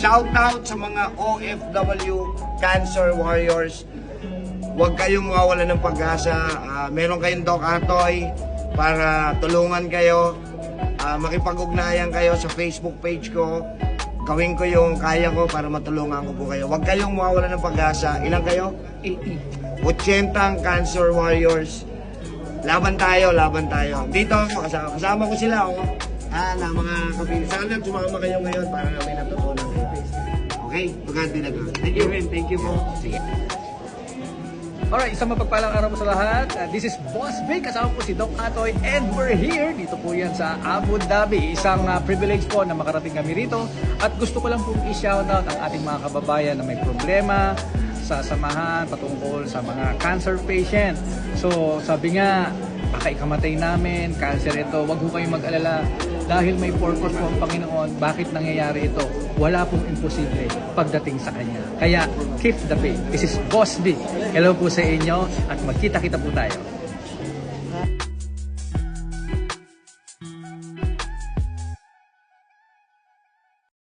Shout out sa mga OFW Cancer Warriors. Huwag kayong mawawala ng pag-asa. Meron kayong Doc Atoy para tulungan kayo. Makipag-ugnayan kayo sa Facebook page ko. Gawin ko yung kaya ko para matulungan ko po kayo. Huwag kayong mawawala ng pag-asa. Ilan kayo? 80 ang Cancer Warriors. Laban tayo, laban tayo. Dito ako, kasama ko sila. Na mga kapatid. Sana sumama kayo ngayon para may natutunan kayo. Okay? Pagkati na ko. Thank you, man. Thank you po. Sige. Alright, isang mapagpalang araw po sa lahat. This is Boss Vic, kasama po si Doc Atoy, and we're here. Dito po yan sa Abu Dhabi. Isang privilege po na makarating kami rito. At gusto ko lang po i-shoutout ang ating mga kababayan na may problema sa samahan patungkol sa mga cancer patient. So sabi nga, baka ikamatay namin, cancer ito, wag ho kayong mag-alala dahil may purpose po ang Panginoon bakit nangyayari ito. Wala pong imposible pagdating sa Kanya. Kaya keep the faith. This is Boss D. Hello po sa inyo at magkita-kita po tayo.